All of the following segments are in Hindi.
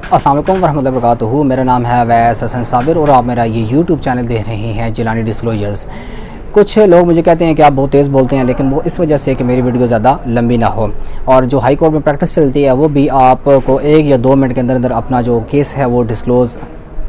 अस्सलाम वालेकुम वरहमतुल्लाहि वबरकातुहू। मेरा नाम है अवैस हसन साबिर और आप मेरा ये यूट्यूब चैनल देख रहे हैं जिलानी डिस्क्लोजर्स। कुछ लोग मुझे कहते हैं कि आप बहुत तेज़ बोलते हैं, लेकिन वो इस वजह से कि मेरी वीडियो ज़्यादा लंबी ना हो, और जो हाई कोर्ट में प्रैक्टिस चलती है वो भी आपको 1 या 2 मिनट के अंदर अंदर अपना जो केस है वो डिस्क्लोज़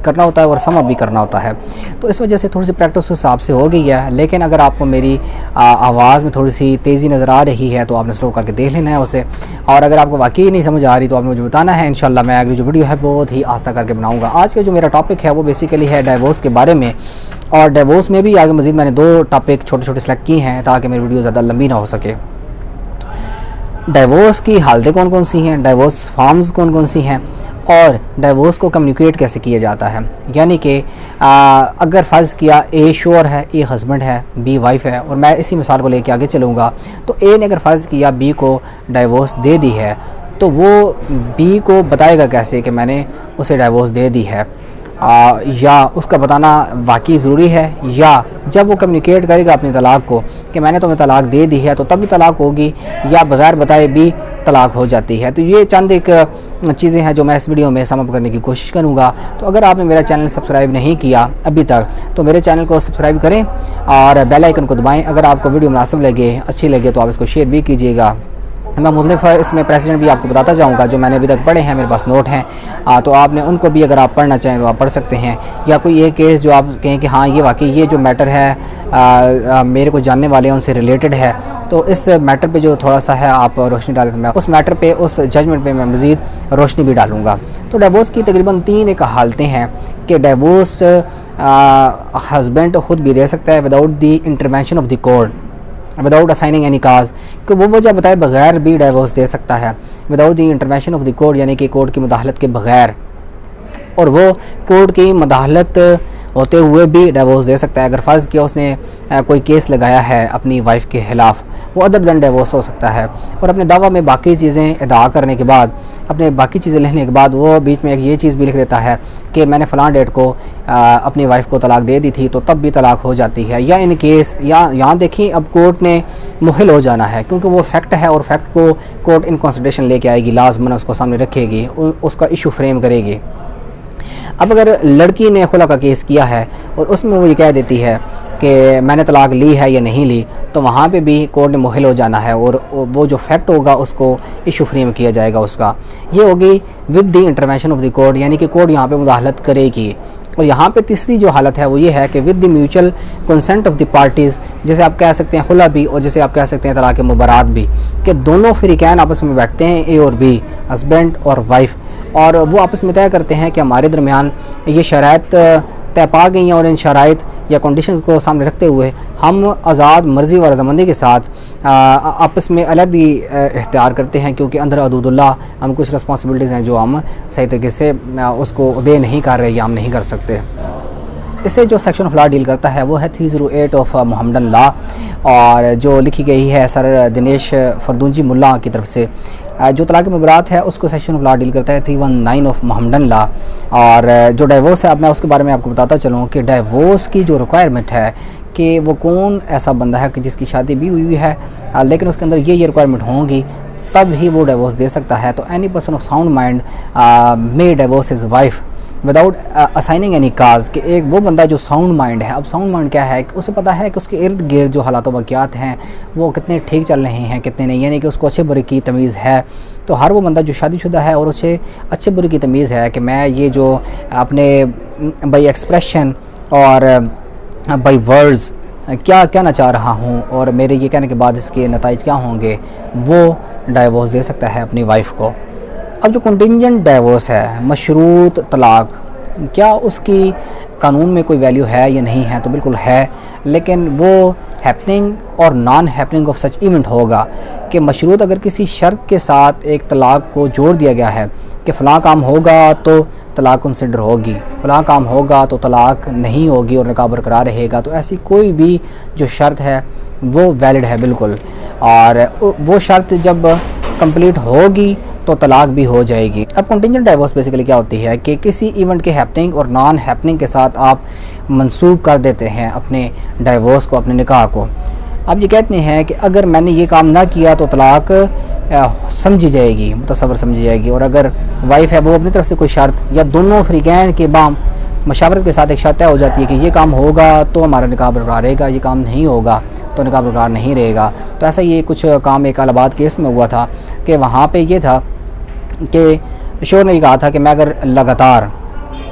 करना होता है और सम अप भी करना होता है। तो इस वजह से थोड़ी सी प्रैक्टिस उस हिसाब से हो गई है। लेकिन अगर आपको मेरी आवाज़ में थोड़ी सी तेज़ी नज़र आ रही है तो आपने स्लो करके देख लेना है उसे, और अगर आपको वाकई नहीं समझ आ रही तो आपने मुझे बताना है। इंशाल्लाह मैं अगली जो वीडियो है बहुत ही आस्था करके बनाऊँगा। आज का जो मेरा टॉपिक है वो बेसिकली है डिवोर्स के बारे में, और डिवोर्स में भी आगे मज़ीद मैंने 2 टॉपिक छोटे छोटे सेलेक्ट किए हैं ताकि मेरी वीडियो ज़्यादा लंबी ना हो सके। डिवोर्स की हालतें कौन कौन सी हैं, डिवोर्स फॉर्म्स कौन कौन सी हैं, और डिवोर्स को कम्युनिकेट कैसे किया जाता है। यानी कि अगर फ़र्ज़ किया ए शोहर है, ए हस्बैंड है, बी वाइफ है, और मैं इसी मिसाल को लेके आगे चलूँगा, तो ए ने अगर फ़र्ज़ किया बी को डिवोर्स दे दी है, तो वो बी को बताएगा कैसे कि मैंने उसे डिवोर्स दे दी है, या उसका बताना वाकई ज़रूरी है, या जब वो कम्युनिकेट करेगा अपनी तलाक़ को कि मैंने तुम्हें तलाक़ दे दी है तो तब भी तलाक़ होगी, या बग़ैर बताए भी तलाक़ हो जाती है। तो ये चंद एक चीज़ें हैं जो मैं इस वीडियो में सम अप करने की कोशिश करूँगा। तो अगर आपने मेरा चैनल सब्सक्राइब नहीं किया अभी तक तो मेरे चैनल को सब्सक्राइब करें और बेल आइकन को दबाएँ। अगर आपको वीडियो मुनासिब लगे, अच्छी लगे, तो आप इसको शेयर भी कीजिएगा। मैं मुख्तलिफ इसमें प्रेसिडेंट भी आपको बताता जाऊँगा जो मैंने अभी तक पढ़े हैं, मेरे पास नोट हैं, तो आपने उनको भी अगर आप पढ़ना चाहें तो आप पढ़ सकते हैं। या कोई एक केस जो आप कहें कि हाँ ये वाकई ये जो मैटर है मेरे को जानने वाले हैं उनसे रिलेटेड है, तो इस मैटर पे जो थोड़ा सा है आप रोशनी डालें तो मैं उस मैटर पे, उस जजमेंट पे मैं मज़ीद रोशनी भी डालूँगा। तो डिवोर्स की तकरीबन 3 एक हालतें हैं कि डिवोर्स हस्बैंड ख़ुद भी दे सकता है without the intervention of the court, without assigning any cause, कि वो वजह बताए बगैर भी डिवोर्स दे सकता है without the intervention of the court, यानी कि कोर्ट की मुदाखलत के बगैर, और वो कोर्ट की मुदाखलत होते हुए भी डिवोर्स दे सकता है। अगर फ़र्ज़ किया उसने कोई केस लगाया है अपनी वाइफ के ख़िलाफ़, वो अदर दैन डिवोर्स हो सकता है, और अपने दावा में बाकी चीज़ें अदा करने के बाद, अपने बाकी चीज़ें लिखने के बाद वो बीच में एक ये चीज़ भी लिख देता है कि मैंने फ़लाँ डेट को अपनी वाइफ को तलाक़ दे दी थी, तो तब भी तलाक़ हो जाती है। या इन केस या यहाँ देखिए अब कोर्ट ने मुहिल हो जाना है, क्योंकि वो फैक्ट है और फैक्ट को कोर्ट इन कंसिडरेशन लेके आएगी, लाज़मन उसको सामने रखेगी, उसका इशू फ्रेम करेगी। अब अगर लड़की ने खुला का केस किया है और उसमें वो ये कह देती है कि मैंने तलाक़ ली है या नहीं ली, तो वहाँ पे भी कोर्ट ने मुहिल हो जाना है और वो जो फैक्ट होगा उसको इशू फ्रेम किया जाएगा उसका। ये होगी with the intervention of the court, यानी कि कोर्ट यहाँ पे मुदाखलत करेगी। और यहाँ पे तीसरी जो हालत है वो ये है कि with the mutual consent of the parties, जैसे आप कह सकते हैं खुला भी और जैसे आप कह सकते हैं तलाक़ मुबारात भी, कि दोनों फ़रीक़ैन आपस में बैठते हैं, ए और बी, हस्बैंड और वाइफ, और वो आपस में तय करते हैं कि हमारे दरमियान ये शराइत तय पा गई हैं, और इन शराइत या कंडीशंस को सामने रखते हुए हम आज़ाद मर्ज़ी व रज़ामंदी के साथ आपस में अलग ही इख्तियार करते हैं, क्योंकि अंदर हदूदुल्लाह हम कुछ रिस्पॉन्सिबिलिटीज़ हैं जो हम सही तरीके से उसको ओबे नहीं कर रहे या हम नहीं कर सकते। इससे जो सेक्शन ऑफ लॉ डील करता है वो है 308 ऑफ मोहम्मदन लॉ, और जो लिखी गई है सर दिनेश फरदूंजी मुल्ला की तरफ से। जो तलाक़ मुबारात है उसको सेक्शन ऑफ लॉ डील करता है 319 ऑफ मोहम्मदन लॉ। और जो डिवोर्स है, अब मैं उसके बारे में आपको बताता चलूँ कि डिवोर्स की जो रिक्वायरमेंट है कि वो कौन ऐसा बंदा है कि जिसकी शादी भी हुई है लेकिन उसके अंदर ये रिक्वायरमेंट होंगी तब ही वो डिवोर्स दे सकता है। तो any person of sound mind may divorce his wife without assigning any cause, कि एक वो बंदा जो साउंड माइंड है। अब साउंड माइंड क्या है कि उसे पता है कि उसके इर्द गिर्द जो हालात वाक़यात हैं वो कितने ठीक चल रहे हैं कितने नहीं, यानी कि उसको अच्छे बुरे की तमीज़ है। तो हर वो बंदा जो शादीशुदा है और उसे अच्छे बुरे की तमीज़ है कि मैं ये जो अपने बाई एक्सप्रेशन और बाई वर्ड्स क्या कहना चाह रहा हूँ और मेरे ये कहने के बाद इसके नताइज क्या होंगे, वो डिवोर्स दे सकता है अपनी वाइफ को। अब जो कंटिंजेंट डिवोर्स है, मशरूत तलाक़, क्या उसकी कानून में कोई वैल्यू है या नहीं है? तो बिल्कुल है, लेकिन वो हैपनिंग और non happening of such event होगा कि मशरूत अगर किसी शर्त के साथ एक तलाक़ को जोड़ दिया गया है कि फ़लाँ काम होगा तो तलाक़ कंसिडर होगी, फ़लाँ काम होगा तो तलाक़ नहीं होगी और निकाह बरकरार रहेगा, तो ऐसी कोई भी जो शर्त है वो वैलिड है बिल्कुल। और वो शर्त जब कंप्लीट होगी तो तलाक़ भी हो जाएगी। अब कंटिंजेंट डिवोर्स बेसिकली क्या होती है कि किसी इवेंट के हैपनिंग और नॉन हैपनिंग के साथ आप मंसूब कर देते हैं अपने डिवोर्स को, अपने निकाह को। अब ये कहते हैं कि अगर मैंने ये काम ना किया तो तलाक़ समझी जाएगी, मुतसव्वर समझी जाएगी। और अगर वाइफ है वो अपनी तरफ से कोई शर्त या दोनों फ़रीक़ैन के बाम मशावरत के साथ एक शर्त तय हो जाती है कि ये काम होगा तो हमारा निकाह बरकरार रहेगा, ये काम नहीं होगा तो निकाह बरकरार नहीं रहेगा। तो ऐसा ये कुछ काम एक अलाहाबाद केस में हुआ था कि वहाँ पे ये था कि शोर ने कहा था कि मैं अगर लगातार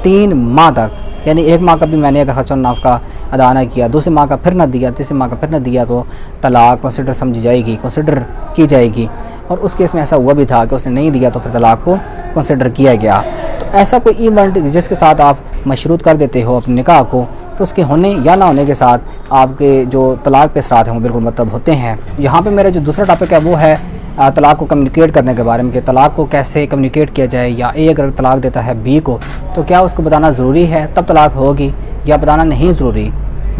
3 माह तक, यानी 1 माह का भी मैंने अगर खर्च नाफ़का अदा ना किया, दूसरे माह का फिर ना दिया, तीसरे माह का फिर ना दिया, तो तलाक कंसिडर समझी जाएगी, कंसिडर की जाएगी। और उस केस में ऐसा हुआ भी था कि उसने नहीं दिया तो फिर तलाक को कंसिडर किया गया। तो ऐसा कोई इवेंट जिसके साथ आप मशरूत कर देते हो अपने निकाह को, तो उसके होने या ना होने के साथ आपके जो तलाक पे असरात हैं वो बिल्कुल मतलब होते हैं। यहाँ पे मेरा जो दूसरा टॉपिक है वो है तलाक को कम्युनिकेट करने के बारे में, कि तलाक को कैसे कम्युनिकेट किया जाए, या ए अगर तलाक देता है बी को तो क्या उसको बताना ज़रूरी है तब तलाक होगी, या बताना नहीं ज़रूरी,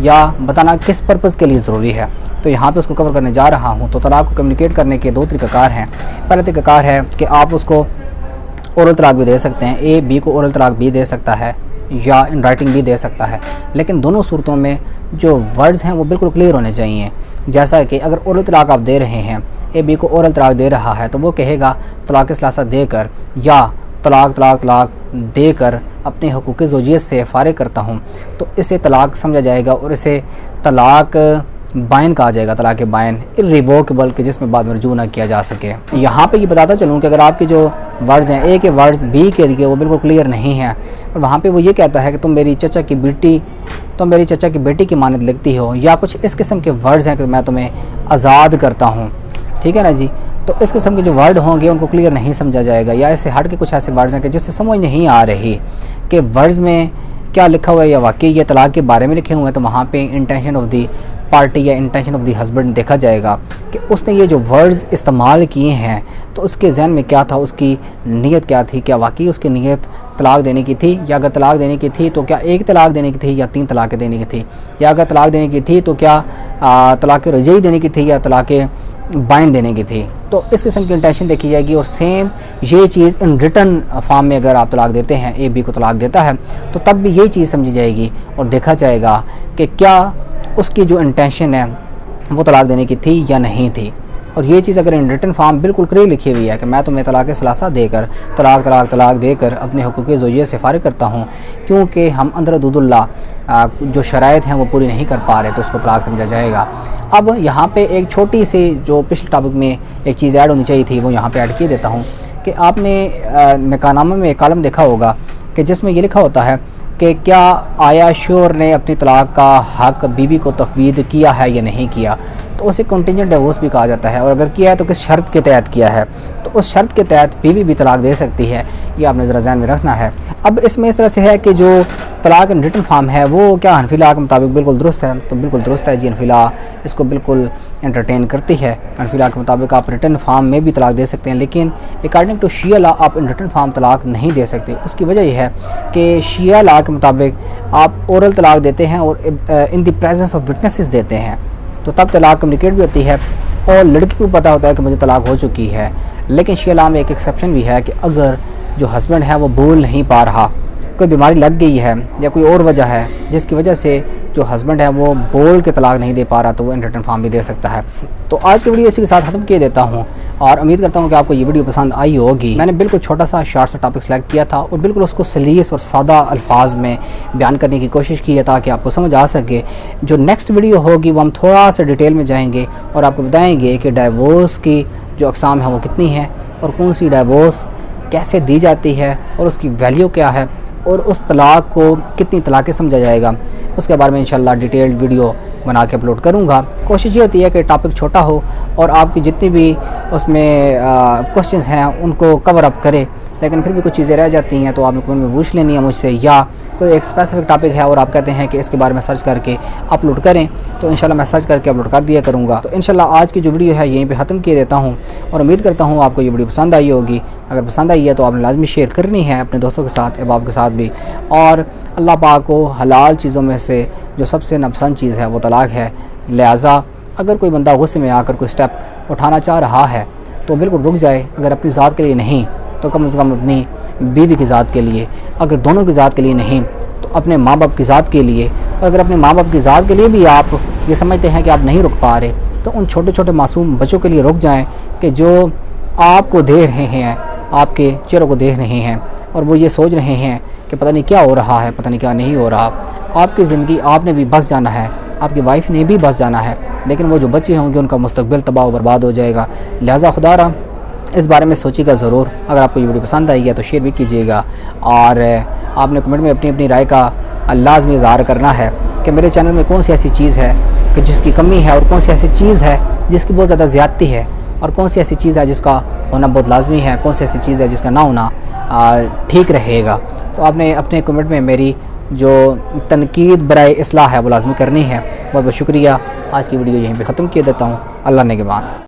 या बताना किस पर्पज़ के लिए ज़रूरी है। तो यहाँ पे उसको कवर करने जा रहा हूँ। तो तलाक को कम्युनिकेट करने के 2 तरीक़ाकार हैं। पहला तरीक़ाकार है कि आप उसको ओरल तलाक भी दे सकते हैं, ए बी को ओरल तलाक भी दे सकता है या इन राइटिंग भी दे सकता है, लेकिन दोनों सूरतों में जो वर्ड्स हैं वो बिल्कुल क्लियर होने चाहिए। जैसा कि अगर ओरल तलाक आप दे रहे हैं, ए बी को ओरल तलाक दे रहा है, तो वो कहेगा तलाक सलासा देकर या तलाक तलाक तलाक देकर अपने हुकूक ज़ौजियत से फ़ारिग करता हूँ, तो इसे तलाक समझा जाएगा और इसे तलाक बाइन कहा जाएगा, तलाक बाइन इर्रिवोकेबल, के जिसमें बाद में रुजू ना किया जा सके। यहाँ पे ये बताता चलूँ कि अगर आपके जो वर्ड्स हैं, ए के वर्ड्स बी के लिए वो बिल्कुल क्लियर नहीं हैं, और वहाँ पे वो ये कहता है कि तुम मेरी चचा की बेटी की मानद लिखती हो, या कुछ इस किस्म के वर्ड्स हैं कि मैं तुम्हें आज़ाद करता हूँ, ठीक है ना जी। तो इस किस्म के जो वर्ड होंगे उनको क्लियर नहीं समझा जाएगा, या इससे हट के कुछ ऐसे वर्ड्स हैं कि जिससे समझ नहीं आ रही कि वर्ड्स में क्या लिखा हुआ है, या वाकई ये तलाक के बारे में लिखे हुए हैं। तो वहाँ पे इंटेंशन ऑफ दी पार्टी या इंटेंशन ऑफ दी हस्बैंड देखा जाएगा कि उसने ये जो वर्ड्स इस्तेमाल किए हैं तो उसके जहन में क्या था, उसकी नीयत क्या थी, क्या वाकई उसकी नीयत तलाक देने की थी, या अगर तलाक देने की थी तो क्या 1 तलाक देने की थी या 3 तलाक देने की थी, या अगर तलाक देने की थी तो क्या तलाक रजई देने की थी या तलाक बाइन देने की थी। तो इस किस्म की इंटेंशन देखी जाएगी। और सेम ये चीज़ इन रिटन फॉर्म में अगर आप तलाक देते हैं, ए बी को तलाक देता है, तो तब भी यही चीज़ समझी जाएगी और देखा जाएगा कि क्या उसकी जो इंटेंशन है वो तलाक देने की थी या नहीं थी। और ये चीज़ अगर इन रिटन फॉर्म बिल्कुल क्लियर लिखी हुई है कि मैं तुम्हें तलाक सलासा देकर तलाक तलाक तलाक देकर अपने हुकूक ज़ौजियत से फ़ारिग करता हूँ, क्योंकि हम अंदर दूदुल्ला जो शराइत हैं वो पूरी नहीं कर पा रहे, तो उसको तलाक समझा जाएगा। अब यहाँ पे एक छोटी सी जो पिछले टॉपिक में एक चीज़ ऐड होनी चाहिए थी वो यहाँ पे ऐड किए देता हूँ कि आपने निकाहनामा में एक कॉलम देखा होगा कि जिसमें ये लिखा होता है कि क्या आया शोर ने अपनी तलाक का हक बीवी को तफवीद किया है या नहीं किया। तो उसे कंटिजेंट डिवोर्स भी कहा जाता है, और अगर किया है तो किस शर्त के तहत किया है, तो उस शर्त के तहत बीवी भी तलाक दे सकती है। ये आपने ज़रा ज़हन में रखना है। अब इसमें इस तरह से है कि जो तलाक इन रिटन फॉर्म है वो क्या हनफी लॉ के मुताबिक बिल्कुल दुरुस्त है, तो बिल्कुल दुरुस्त है जी। हनफी लॉ इसको बिल्कुल एंटरटेन करती है। हनफी लॉ के मुताबिक आप रिटन फॉर्म में भी तलाक दे सकते हैं, लेकिन अकॉर्डिंग टू शिया लॉ आप इन रिटन फॉर्म तलाक नहीं दे सकते। उसकी वजह यह है कि शिया लॉ के मुताबिक आप ओरल तलाक देते हैं और in the presence of witnesses देते हैं, तो तब तलाक कम्युनिकेट भी होती है और लड़की को पता होता है कि मुझे तलाक हो चुकी है। लेकिन शिया लॉ में एक एक्सेप्शन भी है कि अगर जो हस्बैंड है वो बोल नहीं पा रहा, कोई बीमारी लग गई है या कोई और वजह है जिसकी वजह से जो हस्बैंड है वो बोल के तलाक नहीं दे पा रहा, तो वो इन रिटन फॉर्म भी दे सकता है। तो आज की वीडियो इसी के साथ ख़त्म किए देता हूँ और उम्मीद करता हूँ कि आपको ये वीडियो पसंद आई होगी। मैंने बिल्कुल छोटा सा शॉर्ट सा टॉपिक सेलेक्ट किया था और बिल्कुल उसको सलीस और सादा अल्फाज में बयान करने की कोशिश की है ताकि आपको समझ आ सके। जो नेक्स्ट वीडियो होगी वो हम थोड़ा सा डिटेल में जाएंगे और आपको बताएंगे कि डाइवोर्स की जो अक़साम है वो कितनी है और कौन सी डाइवोर्स कैसे दी जाती है और उसकी वैल्यू क्या है और उस तलाक को कितनी तलाक़ें समझा जाएगा, उसके बारे में इंशाल्लाह डिटेल्ड वीडियो बना के अपलोड करूँगा। कोशिश ये होती है कि टॉपिक छोटा हो और आपकी जितनी भी उसमें क्वेश्चंस हैं उनको कवर अप करे, लेकिन फिर भी कुछ चीज़ें रह जाती हैं तो आपने कमेंट में पूछ लेनी है मुझसे, या कोई एक स्पेसिफिक टॉपिक है और आप कहते हैं कि इसके बारे में सर्च करके अपलोड करें तो इंशाल्लाह मैं सर्च करके अपलोड कर दिया करूँगा। तो इंशाल्लाह आज की जो वीडियो है यहीं पे ख़त्म किए देता हूँ और उम्मीद करता हूँ आपको ये वीडियो पसंद आई होगी। अगर पसंद आई है तो आपने लाजमी शेयर करनी है अपने दोस्तों के साथ, अहबाब के साथ भी। और अल्लाह पाक को हलाल चीज़ों में से जो सबसे नापसंद चीज़ है वो तलाक है, लिहाजा अगर कोई बंदा गुस्से में आकर कोई स्टेप उठाना चाह रहा है तो बिल्कुल रुक जाए। अगर अपनी ज़ात के लिए नहीं तो कम से कम अपनी बीवी की ज़ात के लिए, अगर दोनों की ज़ात के लिए नहीं तो अपने माँ बाप की ज़ात के लिए, और अगर अपने माँ बाप की ज़ात के लिए भी आप ये समझते हैं कि आप नहीं रुक पा रहे तो उन छोटे छोटे मासूम बच्चों के लिए रुक जाएं कि जो आपको देख रहे हैं, आपके चेहरों को देख रहे हैं और वो ये सोच रहे हैं कि पता नहीं क्या हो रहा है, पता नहीं क्या नहीं हो रहा। आपकी ज़िंदगी आपने भी बस जाना है, आपकी वाइफ ने भी बस जाना है, लेकिन वो जो बच्चे होंगे उनका मुस्तकबिल तबाह बर्बाद हो जाएगा। लिहाजा खुदारा इस बारे में सोचिएगा ज़रूर। अगर आपको ये वीडियो पसंद आई है तो शेयर भी कीजिएगा और आपने कमेंट में अपनी अपनी राय का लाज़मी इज़हार करना है कि मेरे चैनल में कौन सी ऐसी चीज़ है कि जिसकी कमी है और कौन सी ऐसी चीज़ है जिसकी बहुत ज़्यादा ज़्यादती है और कौन सी ऐसी चीज़ है जिसका होना बहुत लाजमी है, कौन सी ऐसी चीज़ है जिसका ना होना ठीक रहेगा। तो आपने अपने कमेंट में मेरी जो तनकीद बराए इस्लाह है वो लाजमी करनी है। बहुत बहुत शुक्रिया। आज की वीडियो यहीं पे ख़त्म किया देता हूँ। अल्लाह नेगेबान।